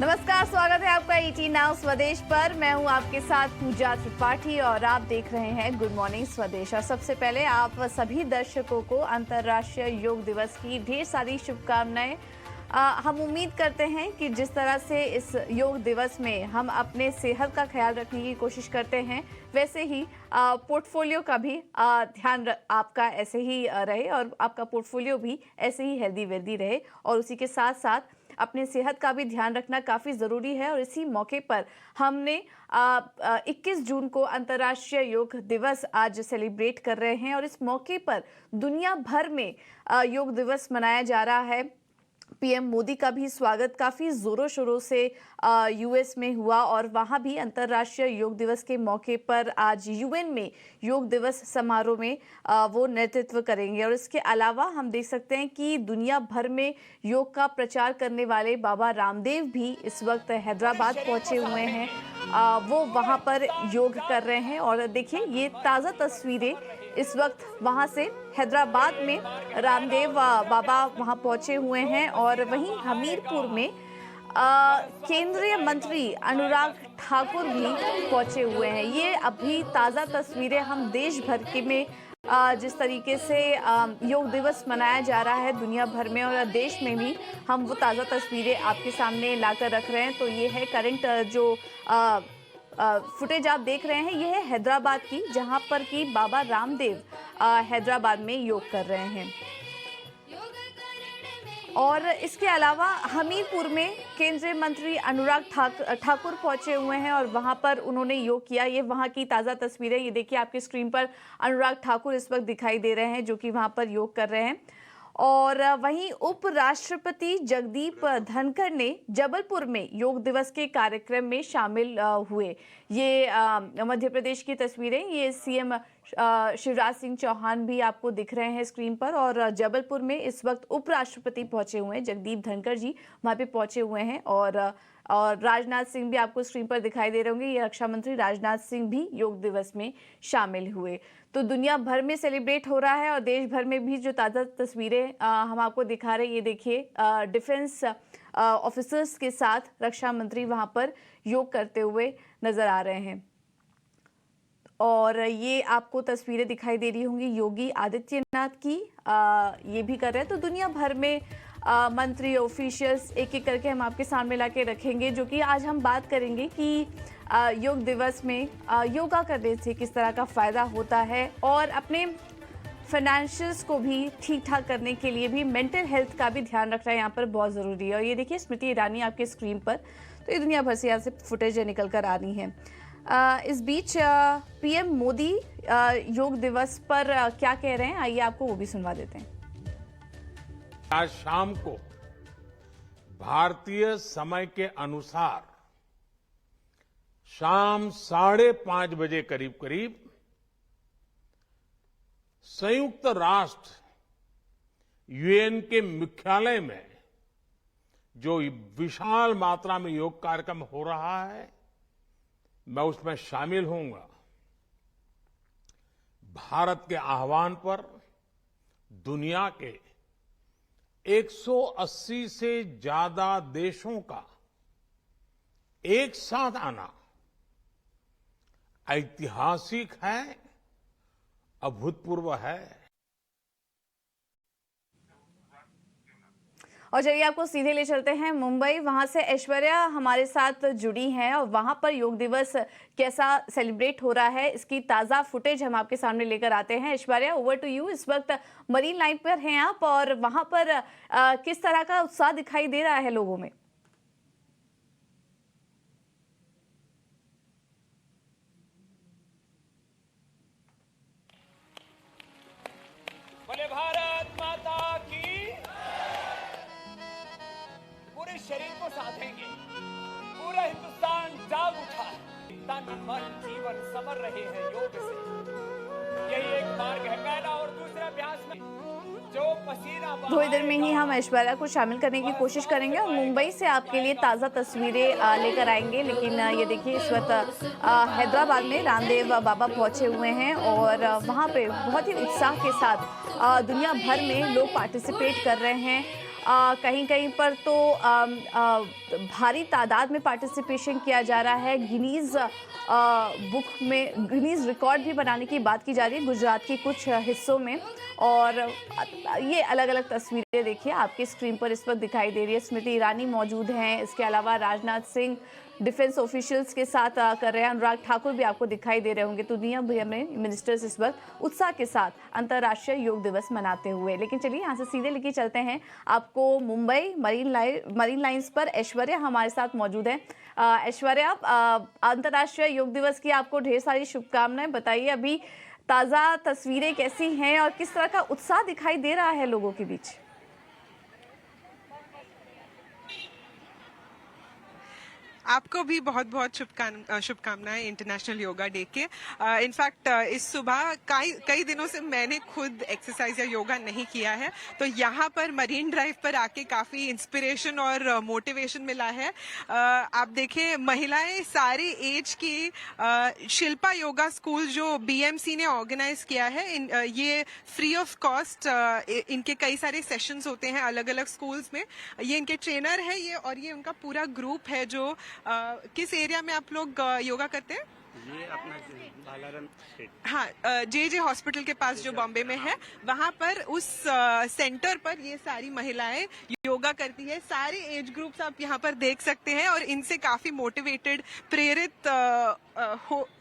नमस्कार, स्वागत है आपका ईटी नाउ स्वदेश पर। मैं हूं आपके साथ पूजा त्रिपाठी और आप देख रहे हैं गुड मॉर्निंग स्वदेश। और सबसे पहले आप सभी दर्शकों को अंतर्राष्ट्रीय योग दिवस की ढेर सारी शुभकामनाएं। हम उम्मीद करते हैं कि जिस तरह से इस योग दिवस में हम अपने सेहत का ख्याल रखने की कोशिश करते हैं, वैसे ही पोर्टफोलियो का भी ध्यान आपका ऐसे ही रहे और आपका पोर्टफोलियो भी ऐसे ही हेल्दी वेल्दी रहे। और उसी के साथ साथ अपने सेहत का भी ध्यान रखना काफ़ी ज़रूरी है। और इसी मौके पर हमने 21 जून को अंतर्राष्ट्रीय योग दिवस आज सेलिब्रेट कर रहे हैं। और इस मौके पर दुनिया भर में योग दिवस मनाया जा रहा है। पीएम मोदी का भी स्वागत काफ़ी ज़ोरों शोरों से यूएस में हुआ और वहाँ भी अंतर्राष्ट्रीय योग दिवस के मौके पर आज यूएन में योग दिवस समारोह में वो नेतृत्व करेंगे। और इसके अलावा हम देख सकते हैं कि दुनिया भर में योग का प्रचार करने वाले बाबा रामदेव भी इस वक्त हैदराबाद पहुँचे हुए हैं। वो वहाँ पर योग कर रहे हैं। और देखिए, ये ताज़ा तस्वीरें इस वक्त वहाँ से हैदराबाद में रामदेव बाबा वहाँ पहुँचे हुए हैं। और वहीं हमीरपुर में केंद्रीय मंत्री अनुराग ठाकुर भी पहुँचे हुए हैं। ये अभी ताज़ा तस्वीरें हम देश भर के में जिस तरीके से योग दिवस मनाया जा रहा है दुनिया भर में और देश में भी हम वो ताज़ा तस्वीरें आपके सामने लाकर रख रहे हैं। तो ये है करंट जो फुटेज आप देख रहे हैं, ये है हैदराबाद की, जहां पर कि बाबा रामदेव हैदराबाद में योग कर रहे हैं। और इसके अलावा हमीरपुर में केंद्रीय मंत्री अनुराग ठाकुर पहुंचे हुए हैं और वहां पर उन्होंने योग किया। ये वहां की ताज़ा तस्वीरें, ये देखिए आपकी स्क्रीन पर अनुराग ठाकुर इस वक्त दिखाई दे रहे हैं जो कि वहां पर योग कर रहे हैं। और वहीं उपराष्ट्रपति जगदीप धनखड़ ने जबलपुर में योग दिवस के कार्यक्रम में शामिल हुए। ये मध्य प्रदेश की तस्वीरें, ये सीएम शिवराज सिंह चौहान भी आपको दिख रहे हैं स्क्रीन पर। और जबलपुर में इस वक्त उपराष्ट्रपति पहुंचे हुए हैं, जगदीप धनखड़ जी वहां पे पहुंचे हुए हैं। और राजनाथ सिंह भी आपको स्क्रीन पर दिखाई दे रहे होंगे, ये रक्षा मंत्री राजनाथ सिंह भी योग दिवस में शामिल हुए। तो दुनिया भर में सेलिब्रेट हो रहा है और देश भर में भी जो ताज़ा तस्वीरें हम आपको दिखा रहे हैं, ये देखिए डिफेंस ऑफिसर्स के साथ रक्षा मंत्री वहां पर योग करते हुए नजर आ रहे हैं। और ये आपको तस्वीरें दिखाई दे रही होंगी योगी आदित्यनाथ की, ये भी कर रहे हैं। तो दुनिया भर में मंत्री ऑफिशियल्स एक एक करके हम आपके सामने ला के रखेंगे, जो कि आज हम बात करेंगे कि योग दिवस में योगा करने से किस तरह का फ़ायदा होता है और अपने फाइनेंशियल्स को भी ठीक ठाक करने के लिए भी मेंटल हेल्थ का भी ध्यान रखना यहाँ पर बहुत ज़रूरी है। और ये देखिए स्मृति ईरानी आपके स्क्रीन पर, तो ये दुनिया भर से यहाँ से फुटेज निकल कर आ रही हैं। इस बीच पीएम मोदी योग दिवस पर क्या कह रहे हैं, आइए आपको वो भी सुनवा देते हैं। आज शाम को भारतीय समय के अनुसार शाम 5:30 बजे करीब करीब संयुक्त राष्ट्र यूएन के मुख्यालय में जो विशाल मात्रा में योग कार्यक्रम हो रहा है, मैं उसमें शामिल होऊंगा। भारत के आह्वान पर दुनिया के 180 से ज्यादा देशों का एक साथ आना ऐतिहासिक है, अभूतपूर्व है। और चलिए आपको सीधे ले चलते हैं मुंबई, वहां से ऐश्वर्या हमारे साथ जुड़ी हैं और वहां पर योग दिवस कैसा सेलिब्रेट हो रहा है इसकी ताज़ा फुटेज हम आपके सामने लेकर आते हैं। Aishwarya, over to you. इस वक्त मरीन लाइन पर हैं आप और वहां पर किस तरह का उत्साह दिखाई दे रहा है लोगों में? बोले भारत माता की। पूरे शरीर को साधेंगे, पूरा हिंदुस्तान जाग उठा है, तन मन जीवन समर रहे हैं योग से। यही एक मार्ग है। पहला और दूसरा अभ्यास में जो पसीना थोड़ी देर में ही हम ऐश्वर्या को शामिल करने की कोशिश करेंगे और मुंबई से आपके लिए ताज़ा तस्वीरें लेकर आएंगे। लेकिन ये देखिए इस वक्त हैदराबाद में रामदेव बाबा पहुंचे हुए हैं और वहां पे बहुत ही उत्साह के साथ दुनिया भर में लोग पार्टिसिपेट कर रहे हैं। कहीं कहीं पर तो भारी तादाद में पार्टिसिपेशन किया जा रहा है। गिनीज बुक में गिनीज रिकॉर्ड भी बनाने की बात की जा रही है गुजरात के कुछ हिस्सों में। और ये अलग अलग तस्वीरें देखिए आपकी स्क्रीन पर इस वक्त दिखाई दे रही है। स्मृति ईरानी मौजूद हैं, इसके अलावा राजनाथ सिंह डिफेंस ऑफिशियल्स के साथ कर रहे हैं, अनुराग ठाकुर भी आपको दिखाई दे रहे होंगे। तो दुनिया भर में मिनिस्टर्स इस वक्त उत्साह के साथ अंतर्राष्ट्रीय योग दिवस मनाते हुए। लेकिन चलिए यहाँ से सीधे लेके चलते हैं आपको मुंबई मरीन लाइंस पर। ऐश्वर्या हमारे साथ मौजूद है। ऐश्वर्या, अंतर्राष्ट्रीय योग दिवस की आपको ढेर सारी शुभकामनाएं। बताइए अभी ताज़ा तस्वीरें कैसी हैं और किस तरह का उत्साह दिखाई दे रहा है लोगों के बीच? आपको भी बहुत बहुत शुभकामनाएं इंटरनेशनल योगा डे के। इनफैक्ट इस सुबह कई दिनों से मैंने खुद एक्सरसाइज या योगा नहीं किया है, तो यहाँ पर मरीन ड्राइव पर आके काफ़ी इंस्पिरेशन और मोटिवेशन मिला है। आप देखें, महिलाएं सारे एज की शिल्पा योगा स्कूल जो बीएमसी ने ऑर्गेनाइज किया है, ये फ्री ऑफ कॉस्ट इनके कई सारे सेशंस होते हैं अलग अलग स्कूल्स में। ये इनके ट्रेनर है ये, और ये उनका पूरा ग्रुप है। जो किस एरिया में आप लोग योगा करते हैं? ये अपना बालाराम स्टेट, हाँ, जे हॉस्पिटल के पास जो बॉम्बे में है, वहाँ पर उस सेंटर पर ये सारी महिलाएं योगा करती है। सारे एज ग्रुप्स आप यहाँ पर देख सकते हैं, और इनसे काफी मोटिवेटेड, प्रेरित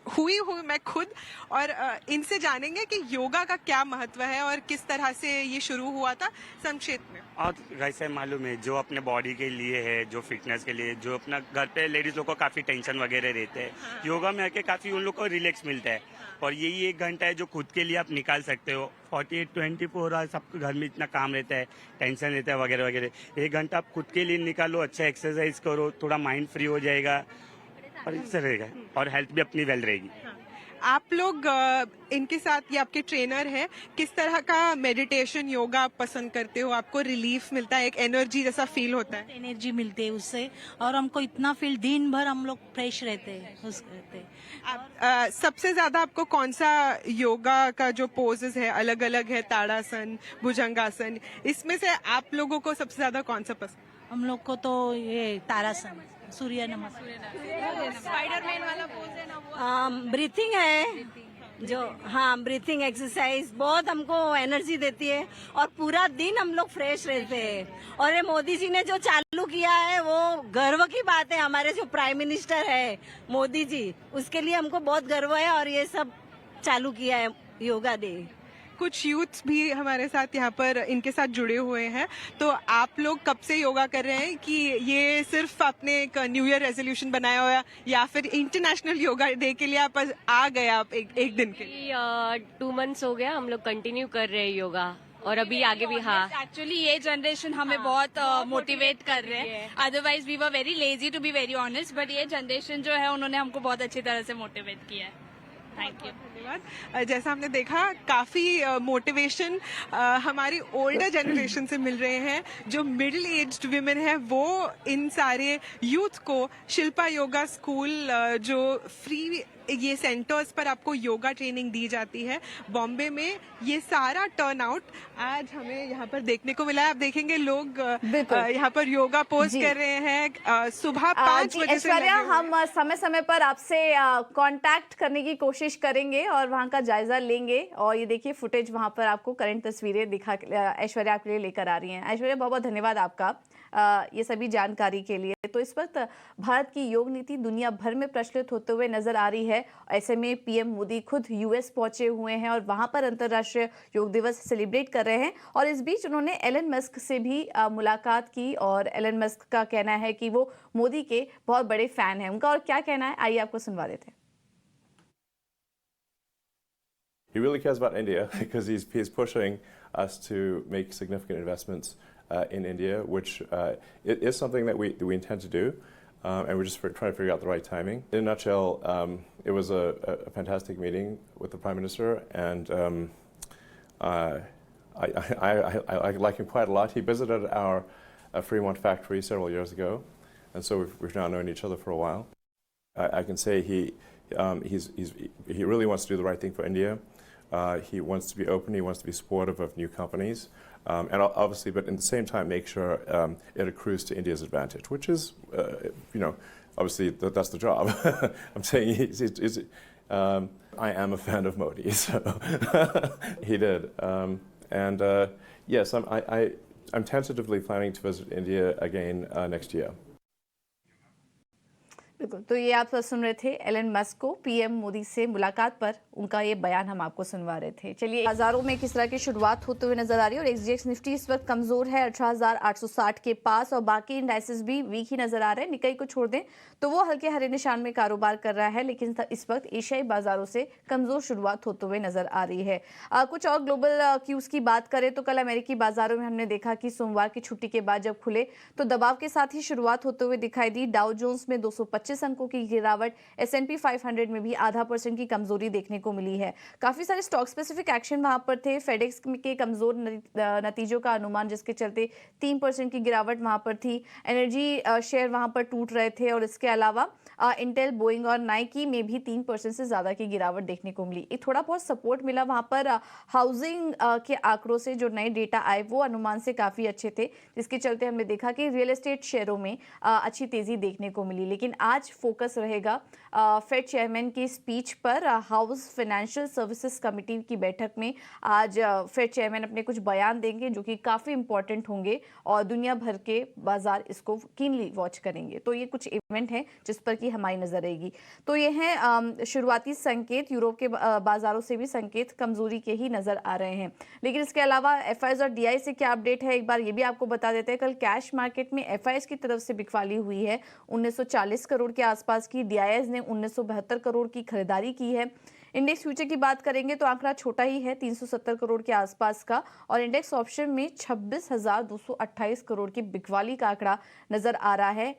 हुई मैं खुद। और इनसे जानेंगे कि योगा का क्या महत्व है और किस तरह से ये शुरू हुआ था संक्षेप में। और वैसे मालूम है, जो अपने बॉडी के लिए है, जो फिटनेस के लिए, जो अपना घर पे लेडीज लोग को काफी टेंशन वगैरह रहते हैं, योगा में आके काफी उन लोग को रिलैक्स मिलता है। और यही 1 घंटा है जो खुद के लिए आप निकाल सकते हो। 24 आवर्स सबके घर में इतना काम रहता है, टेंशन रहता है वगैरह वगैरह। 1 घंटा आप खुद के लिए निकालो, अच्छा एक्सरसाइज करो, थोड़ा माइंड फ्री हो जाएगा और इससे रहेगा, और हेल्थ भी अपनी वेल रहेगी। आप लोग इनके साथ, ये आपके ट्रेनर है, किस तरह का मेडिटेशन योगा आप पसंद करते हो? आपको रिलीफ मिलता है, एक एनर्जी जैसा फील होता है? एनर्जी मिलती है उससे, और हमको इतना फील, दिन भर हम लोग फ्रेश रहते हैं सबसे ज्यादा आपको कौन सा योगा का जो पोजेस है, अलग अलग है, ताड़ासन, भुजंगासन, इसमें से आप लोगों को सबसे ज्यादा कौन सा पसंद? हम लोग को तो ये तारासन, सूर्य नमस्कार, स्पाइडरमैन वाला पोज है ना वो, ब्रीथिंग है जो, हाँ, ब्रीथिंग एक्सरसाइज बहुत हमको एनर्जी देती है, और पूरा दिन हम लोग फ्रेश रहते हैं। और ये मोदी जी ने जो चालू किया है वो गर्व की बात है। हमारे जो प्राइम मिनिस्टर है मोदी जी, उसके लिए हमको बहुत गर्व है, और ये सब चालू किया है योगा डे। कुछ यूथ भी हमारे साथ यहाँ पर इनके साथ जुड़े हुए हैं। तो आप लोग कब से योगा कर रहे हैं? कि ये सिर्फ आपने एक न्यू ईयर रेजोल्यूशन बनाया हुआ, या फिर इंटरनेशनल योगा डे के लिए आप आ गए आप एक दिन के लिए? 2 मंथ्स हो गया हम लोग कंटिन्यू कर रहे हैं योगा, और अभी आगे भी। हाँ, एक्चुअली ये जनरेशन हमें बहुत मोटिवेट कर रहे हैं। Otherwise we were very lazy to be very honest, but ये जनरेशन जो है उन्होंने हमको बहुत अच्छी तरह से मोटिवेट किया है। Thank you. धन्यवाद। जैसा हमने देखा, काफी मोटिवेशन हमारी ओल्डर जनरेशन से मिल रहे हैं। जो मिडिल एज्ड विमेन है वो इन सारे यूथ को शिल्पा योगा स्कूल, जो फ्री ये सेंटर्स पर आपको योगा ट्रेनिंग दी जाती है बॉम्बे में, ये सारा टर्न आउट आज हमें यहाँ पर देखने को मिला है। आप देखेंगे लोग यहाँ पर योगा पोज कर रहे हैं सुबह 5 बजे से। ऐश्वर्या, हम समय समय पर आपसे कांटेक्ट करने की कोशिश करेंगे और वहाँ का जायजा लेंगे। और ये देखिए फुटेज वहाँ पर आपको करंट तस्वीरें दिखा ऐश्वर्या आपके लिए लेकर आ रही हैं। ऐश्वर्या, बहुत बहुत धन्यवाद आपका ये सभी जानकारी के लिए। तो इस वक्त भारत की योग नीति दुनिया भर में प्रचलित होते हुए नजर आ रही है। ऐसे में पीएम मोदी खुद यूएस पहुंचे हुए हैं और वहां पर अंतर्राष्ट्रीय योग दिवस सेलिब्रेट कर रहे हैं। और इस बीच उन्होंने एलन मस्क से भी मुलाकात की, और एलन मस्क का कहना है कि वो मोदी के बहुत बड़े फैन हैं। उनका और क्या कहना है, आइए आपको सुनवा देते हैं। He really cares about India because he's pushing us to make significant investments in India, which it is something that we intend to do, and we're just trying to figure out the right timing. In a nutshell, it was a fantastic meeting with the Prime Minister, and I like him quite a lot. He visited our Fremont factory several years ago, and so we've now known each other for a while. I can say he really wants to do the right thing for India. He wants to be open. He wants to be supportive of new companies, and obviously, but at the same time, make sure it accrues to India's advantage, which is, obviously that's the job. I'm saying I am a fan of Modi, so he did, and yes, I'm tentatively planning to visit India again next year. बिल्कुल, तो ये आप सुन रहे थे Elon Musk को PM Modi से मुलाकात पर उनका ये बयान हम आपको सुनवा रहे थे। चलिए, बाजारों में किस तरह की शुरुआत होते हुए नजर आ रही है और एक्सजेक्स निफ्टी इस वक्त कमजोर है 18,860 के पास और बाकी इंडाइसेस भी वीक ही नजर आ रहे हैं। निकाई को छोड़ दें तो वो हल्के हरे निशान में कारोबार कर रहा है, लेकिन इस वक्त एशियाई बाजारों से कमजोर शुरुआत होते हुए नजर आ रही है। कुछ और ग्लोबल क्यूज की बात करें तो कल अमेरिकी बाजारों में हमने देखा कि सोमवार की छुट्टी के बाद जब खुले तो दबाव के साथ ही शुरुआत होते हुए दिखाई दी। डाउ जोन्स में 225 अंकों की गिरावट, S&P 500 में भी 0.5% की कमजोरी देखने को मिली है। काफी सारे स्टॉक स्पेसिफिक एक्शन वहां पर थे। फेडेक्स के कमजोर नतीजों का अनुमान जिसके चलते 3% की गिरावट वहां पर थी। एनर्जी शेयर वहां पर टूट रहे थे और इसके अलावा इंटेल, बोइंग और नाइकी में भी 3% से ज्यादा की गिरावट देखने को मिली। एक थोड़ा बहुत सपोर्ट मिला वहां पर हाउसिंग के आंकड़ों से, जो नए डेटा आए वो अनुमान से काफी अच्छे थे, जिसके चलते हमने देखा कि रियल एस्टेट शेयरों में अच्छी तेजी देखने को मिली। लेकिन आज फोकस रहेगा फेड चेयरमैन की स्पीच पर। हाउस फाइनेंशियल सर्विसेज कमेटी की बैठक में आज फेड चेयरमैन अपने कुछ बयान देंगे जो कि काफी इंपॉर्टेंट होंगे और दुनिया भर के बाजार इसको कीनली वॉच करेंगे। तो ये कुछ इवेंट हैं जिस पर कि हमारी नजर रहेगी। तो ये हैं शुरुआती संकेत। यूरोप के बाजारों से भी संकेत कमजोरी के ही नजर आ रहे हैं। लेकिन इसके अलावा एफआईएस और डीआई से क्या अपडेट है एक बार ये भी आपको बता देते हैं। कल कैश मार्केट में एफआईएस की तरफ से बिकवाली हुई है 1940 करोड़ के आसपास की। डीआईएस ने 1972 करोड़ की खरीदारी की है। इंडेक्स फ्यूचर की बात करेंगे तो आंकड़ा छोटा ही है 370 करोड़ के आसपास का और इंडेक्स ऑप्शन में 26,228 करोड़ की बिकवाली का आंकड़ा नजर आ रहा है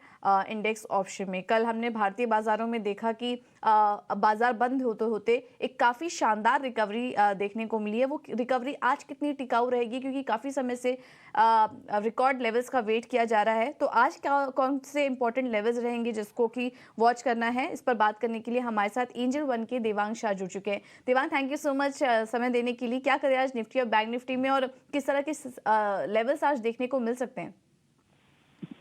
इंडेक्स ऑप्शन में। कल हमने भारतीय बाजारों में देखा कि बाजार बंद होते होते एक काफी शानदार रिकवरी देखने को मिली है। वो रिकवरी आज कितनी टिकाऊ रहेगी, क्योंकि काफी समय से रिकॉर्ड लेवल्स का वेट किया जा रहा है। तो आज कौन से इंपॉर्टेंट लेवल्स रहेंगे जिसको कि वॉच करना है, इस पर बात करने के लिए हमारे साथ एंजल वन के देवांग शाह जुड़ चुके हैं। Devang, thank you so much समय देने के लिए। क्या करें आज निफ्टी और बैंक निफ्टी में और किस तरह के लेवल्स आज देखने को मिल सकते हैं?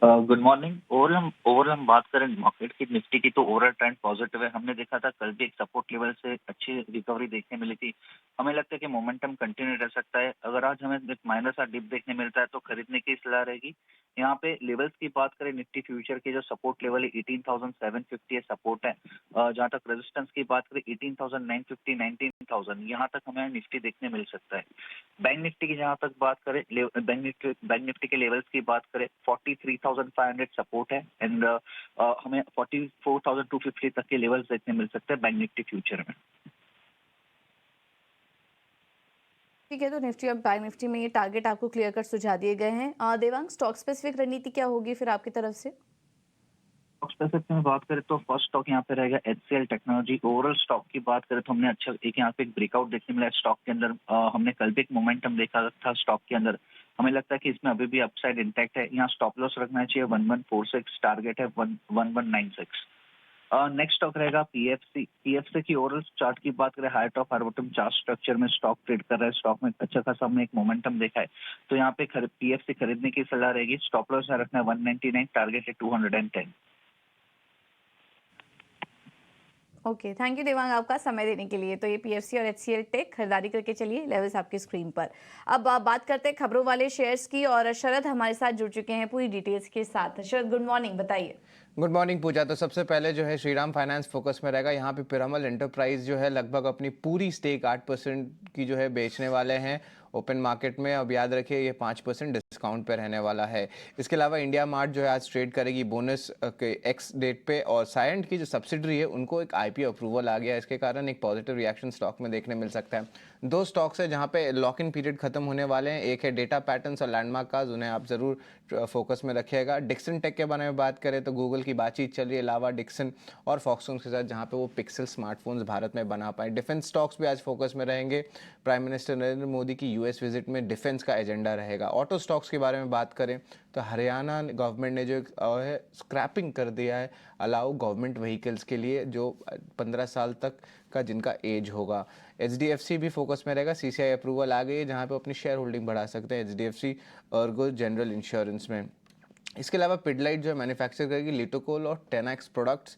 Good morning. ओवरऑल हम बात करें मार्केट की, निफ्टी की, तो ओवरऑल ट्रेंड पॉजिटिव है। हमने देखा था कल भी एक सपोर्ट लेवल से अच्छी रिकवरी देखने मिली थी। हमें लगता है कि मोमेंटम कंटिन्यू रह सकता है। अगर आज हमें एक माइनर सा डिप देखने मिलता है तो खरीदने की सलाह रहेगी। यहाँ पे लेवल्स की बात करें, निफ्टी फ्यूचर के जो सपोर्ट लेवल है 18,750 सपोर्ट है। जहाँ तक रेजिस्टेंस की बात करें 18,950, 19,000 यहाँ तक हमें निफ्टी देखने मिल सकता है। बैंक निफ्टी की जहाँ तक बात करें, बैंक निफ्टी के लेवल्स की बात करें 43,500 सपोर्ट है एंड हमें 44,250 तक के लेवल्स देखने मिल सकते हैं बैंक निफ्टी फ्यूचर में। ठीक है, तो निफ्टी और बैंक निफ्टी में ये टारगेट आपको क्लियर कर सुझा दिए गए हैं। देवांग, स्टॉक स्पेसिफिक रणनीति क्या होगी फिर आपकी तरफ से? स्टॉक स्पेसिफिक में बात करें तो फर्स्ट स्टॉक यहाँ पे रहेगा HCL टेक्नोलॉजी। ओवरऑल स्टॉक की बात करें तो हमने अच्छा एक यहाँ पे एक ब्रेकआउट देखने मिला स्टॉक के अंदर। हमने कल भी एक मोमेंटम देखा था स्टॉक के अंदर। हमें लगता है कि इसमें अभी भी अपसाइड इंटैक्ट है। यहाँ स्टॉप लॉस रखना चाहिए 1146, टारगेट है 1196। नेक्स्ट स्टॉक रहेगा पीएफसी की ओवरऑल चार्ट की बात करें, high top high bottom chart structure में स्टॉक ट्रेड कर रहा है। स्टॉक में अच्छा खासा हमने एक मोमेंटम देखा है, तो यहाँ पे पीएफसी खरीदने की सलाह रहेगी। स्टॉप लॉस रखना है 199, टारगेट है 210। ओके, थैंक यू देवांग आपका समय देने के लिए। तो ये पीएफसी और HCL टेक खरीदारी करके चलिए, लेवल्स आपकी स्क्रीन पर। अब बात करते हैं खबरों वाले शेयर्स की और शरद हमारे साथ जुड़ चुके हैं पूरी डिटेल्स के साथ। शरद, गुड मॉर्निंग, बताइए। गुड मॉर्निंग पूजा। तो सबसे पहले जो है श्रीराम फाइनेंस फोकस में रहेगा। यहाँ पे पिरामल एंटरप्राइज जो है लगभग अपनी पूरी स्टेक 8% की जो है बेचने वाले हैं ओपन मार्केट में। अब याद रखिए ये 5% डिस्काउंट पे रहने वाला है। इसके अलावा इंडिया मार्ट जो है आज ट्रेड करेगी बोनस के एक्स डेट पे और सायंट की जो सब्सिडरी है उनको एक IPO अप्रूवल आ गया। इसके कारण एक पॉजिटिव रिएक्शन स्टॉक में देखने मिल सकता है। दो स्टॉक्स है जहाँ पे लॉक इन पीरियड खत्म होने वाले हैं, एक है डेटा पैटर्न्स और लैंडमार्क का, उन्हें आप जरूर फोकस में रखिएगा। डिक्सन टेक के बारे में बात करें तो गूगल की बातचीत चल रही है अलावा डिक्सन और फॉक्सकॉन के साथ, जहाँ पे वो पिक्सल स्मार्टफोन्स भारत में बना पाए। डिफेंस स्टॉक्स भी आज फोकस में रहेंगे। प्राइम मिनिस्टर नरेंद्र मोदी की US विजिट में डिफेंस का एजेंडा रहेगा। ऑटो स्टॉक्स के बारे में बात करें तो हरियाणा गवर्नमेंट ने जो है स्क्रैपिंग कर दिया है अलाउ गवर्नमेंट व्हीकल्स के लिए जो 15 साल तक का जिनका एज होगा। HDFC भी फोकस में रहेगा, CCI अप्रूवल आ गई है जहाँ पे अपनी शेयर होल्डिंग बढ़ा सकते हैं HDFC अर्गो जनरल इंश्योरेंस में। इसके अलावा पिडलाइट जो है मैन्युफैक्चर करेगी लिटोकोल और 10X प्रोडक्ट्स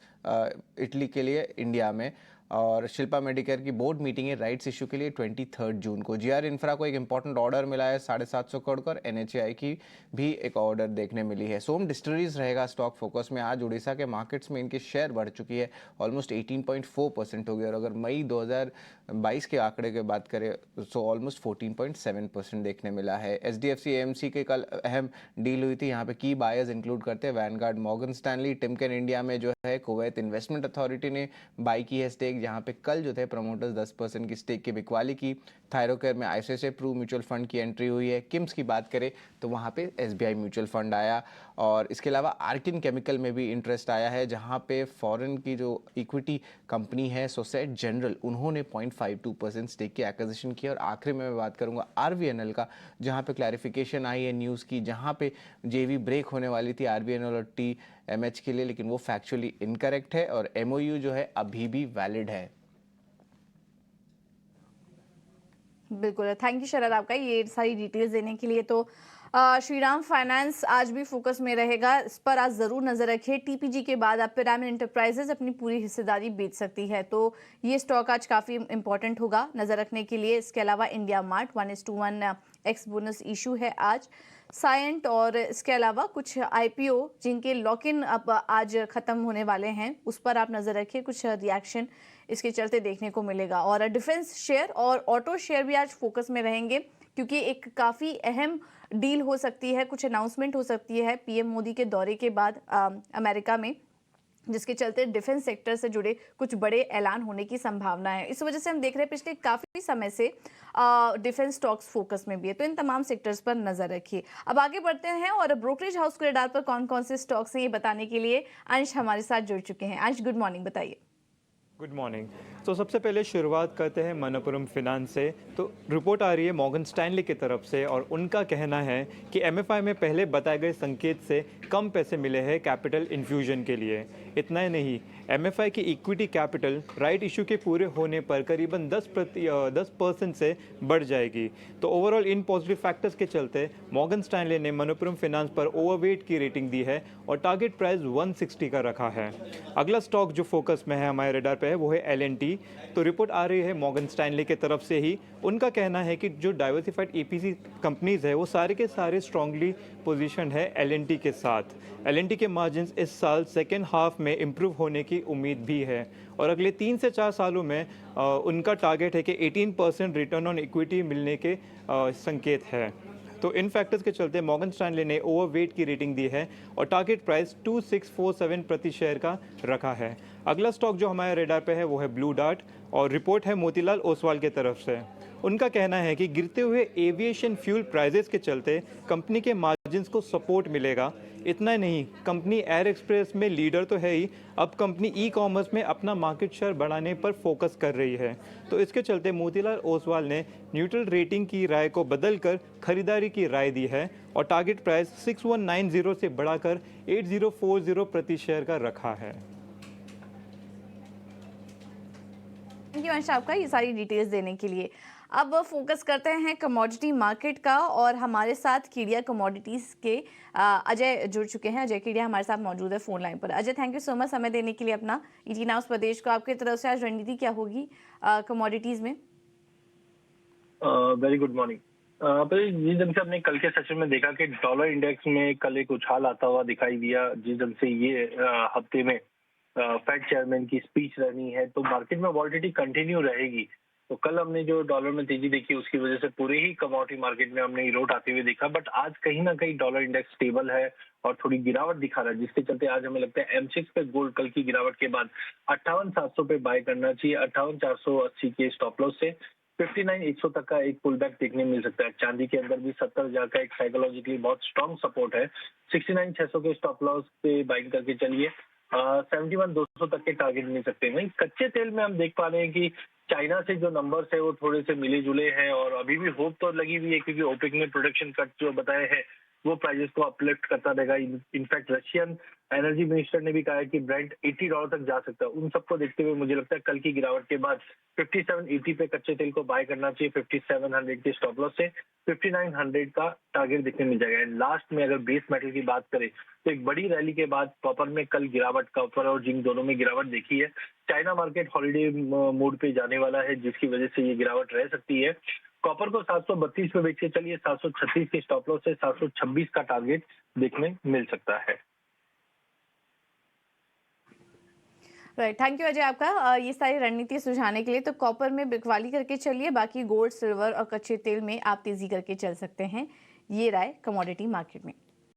इटली के लिए इंडिया में। और शिल्पा मेडिकेयर की बोर्ड मीटिंग है राइट्स इशू के लिए 23 जून को। GR इंफ्रा को एक इंपॉर्टेंट ऑर्डर मिला है 750 करोड़ का, और NHAI की भी एक ऑर्डर देखने मिली है। सोम डिस्टिलरीज रहेगा स्टॉक फोकस में। आज उड़ीसा के मार्केट्स में इनकी शेयर बढ़ चुकी है, ऑलमोस्ट 18.4% हो गई, और अगर मई 2022 के आंकड़े की बात करें तो ऑलमोस्ट 14.7% देखने मिला है। HDFC AMC के कल अहम डील हुई थी, यहाँ पे की बायर्स इंक्लूड करते हैं Vanguard, Morgan Stanley, Timken India में जो है कुवैत इन्वेस्टमेंट अथॉरिटी ने बाई की है स्टेक, जहाँ पे कल जो थे प्रमोटर्स 10% की स्टेक की बिकवाली की। थायरोकेयर में ICICI प्रू म्यूचुअल फंड की एंट्री हुई है। किम्स की बात करें तो वहाँ पे SBI म्यूचुअल फंड आया, और इसके अलावा आर्किन केमिकल में भी इंटरेस्ट आया है, जहाँ पे फॉरेन की जो इक्विटी कंपनी है सोसाइटी जनरल, उन्होंने 0.52% स्टेक की एक्विजिशन की। और आखिरी में मैं बात करूँगा RVNL का, जहाँ पे क्लैरिफिकेशन आई है न्यूज़ की, जहाँ पे JV ब्रेक होने वाली थी RVNL और TMH के लिए, लेकिन वो फैक्चुअली इनकरेक्ट है और MOU जो है अभी भी वैलिड है। बिल्कुल, थैंक यू शरद आपका ये सारी डिटेल्स देने के लिए। तो श्रीराम फाइनेंस आज भी फोकस में रहेगा, इस पर आज जरूर नजर रखिए। TPG के बाद अब पिरामिड एंटरप्राइजेज अपनी पूरी हिस्सेदारी बेच सकती है, तो ये स्टॉक आज काफी इंपॉर्टेंट होगा नजर रखने के लिए। इसके अलावा India mart 1:1 x bonus issue है आज, साइंट, और इसके अलावा कुछ IPO जिनके लॉक इन अब आज खत्म होने वाले हैं, उस पर आप नजर रखिए, कुछ रिएक्शन इसके चलते देखने को मिलेगा। और डिफेंस शेयर और ऑटो शेयर भी आज फोकस में रहेंगे, क्योंकि एक काफ़ी अहम डील हो सकती है, कुछ अनाउंसमेंट हो सकती है PM मोदी के दौरे के बाद अमेरिका में, जिसके चलते डिफेंस सेक्टर से जुड़े कुछ बड़े ऐलान होने की संभावना है। इस वजह से हम देख रहे हैं पिछले काफ़ी समय से डिफेंस स्टॉक्स फोकस में भी है, तो इन तमाम सेक्टर्स पर नजर रखिए। अब आगे बढ़ते हैं, और ब्रोकरेज हाउस के रडार पर कौन कौन से स्टॉक्स हैं ये बताने के लिए अंश हमारे साथ जुड़ चुके हैं। अंश, गुड मॉर्निंग, बताइए। Good morning. तो सबसे पहले शुरुआत करते हैं मनप्पुरम फिनांस से। तो रिपोर्ट आ रही है मॉर्गन स्टैनली की तरफ से, और उनका कहना है कि MFI में पहले बताए गए संकेत से कम पैसे मिले हैं कैपिटल इन्फ्यूजन के लिए। इतना ही नहीं, MFI की इक्विटी कैपिटल राइट इशू के पूरे होने पर करीबन 10% से बढ़ जाएगी। तो ओवरऑल इन पॉजिटिव फैक्टर्स के चलते मॉर्गन स्टैनली ने मनप्पुरम फिनांस पर ओवरवेट की रेटिंग दी है और टारगेट प्राइस 160 का रखा है। अगला स्टॉक जो फोकस में है हमारे रडार पे है वो है L&T। तो रिपोर्ट आ रही है मॉर्गन स्टैनली के तरफ से ही। उनका कहना है कि जो डाइवर्सिफाइड EPC कंपनीज है वो सारे के सारे स्ट्रांगली पोजीशन है L&T के साथ। L&T के मार्जिन्स इस साल सेकेंड हाफ में इम्प्रूव होने की उम्मीद भी है, और अगले 3 से 4 सालों में उनका टारगेट है कि 18% रिटर्न ऑन इक्विटी मिलने के संकेत है। तो इन फैक्टर्स के चलते मॉर्गन स्टैनली ने ओवरवेट की रेटिंग दी है और टारगेट प्राइस 2647 प्रति शेयर का रखा है। अगला स्टॉक जो हमारे रेडार पे है वो है ब्लू डार्ट, और रिपोर्ट है मोतीलाल ओसवाल के तरफ से। उनका कहना है कि गिरते हुए एविएशन फ्यूल प्राइजेस के चलते कंपनी के मार्जिन्स को सपोर्ट मिलेगा। इतना ही नहीं, कंपनी एयर एक्सप्रेस में लीडर तो है ही, अब कंपनी ई-कॉमर्स में अपना मार्केट शेयर बढ़ाने पर फोकस कर रही है। तो इसके चलते मोतीलाल ओसवाल ने न्यूट्रल रेटिंग की राय को बदलकर खरीदारी की राय दी है और टारगेट प्राइस 6190 से बढ़ाकर 8040 प्रति शेयर का रखा है। थैंक यू अंश आपका ये सारी डिटेल्स देने के लिए। अब फोकस करते हैं कमोडिटी मार्केट का, और हमारे साथ कीड़िया कमोडिटीज़ के अजय जुड़ चुके हैं। अजय कीड़िया हमारे साथ मौजूद है फोन लाइन पर। Ajay, thank you so much समय देने के लिए अपना। ET नाउ स्वदेश को आपकी तरफ से आज रणनीति क्या होगी कमोडिटीज़ में? Very good morning. जिस ढंग से हमने कल के सेशन में देखा कि डॉलर इंडेक्स में कल एक उछाल आता हुआ दिखाई दिया, जिस ढंग से ये हफ्ते में फेड चेयरमैन की स्पीच रहनी है, तो मार्केट में वॉलिटिलिटी कंटिन्यू रहेगी। तो कल हमने जो डॉलर में तेजी देखी उसकी वजह से पूरे ही कमोडिटी मार्केट में हमने इरोट आते हुए देखा, बट आज कहीं ना कहीं डॉलर इंडेक्स स्टेबल है और थोड़ी गिरावट दिखा रहा है, जिसके चलते आज हमें लगता है M6 पे गोल्ड कल की गिरावट के बाद 58,700 पे बाय करना चाहिए। 58,480 के स्टॉप लॉस से 59,100 तक का एक पुल बैक देखने मिल सकता है। चांदी के अंदर भी 70,000 का एक साइकोलॉजिकली बहुत स्ट्रॉन्ग सपोर्ट है। 69,600 के स्टॉप लॉस पे बाइंग करके चलिए। 71,200 तक के टारगेट मिल सकते हैं। वहीं कच्चे तेल में हम देख पा रहे हैं कि चाइना से जो नंबर्स है वो थोड़े से मिले जुले हैं और अभी भी होप तो लगी हुई है, क्योंकि ओपेक ने प्रोडक्शन कट जो बताए हैं वो प्राइजेस को अपलिफ्ट करता रहेगा। इनफैक्ट रशियन एनर्जी मिनिस्टर ने भी कहा है कि ब्रेंट $80 तक जा सकता है। उन सबको देखते हुए मुझे लगता है कल की गिरावट के बाद 5780 पे कच्चे तेल को बाय करना चाहिए। 5700 के स्टॉप लॉस से 5900 का टारगेट देखने मिल जाएगा। एंड लास्ट में अगर बेस मेटल की बात करें तो एक बड़ी रैली के बाद कॉपर में कल गिरावट, कॉपर और जिंक दोनों में गिरावट देखी है। चाइना मार्केट हॉलिडे मोड पे जाने वाला है, जिसकी वजह से ये गिरावट रह सकती है। कॉपर को 732 पे बेच के चलिए, 736 के स्टॉप लॉस से 726 का टारगेट देखने मिल सकता है। राइट, थैंक यू अजय आपका ये सारी रणनीति सुझाने के लिए। तो कॉपर में बिकवाली करके चलिए, बाकी गोल्ड, सिल्वर और कच्चे तेल में आप तेजी करके चल सकते हैं। ये राय कमोडिटी मार्केट में।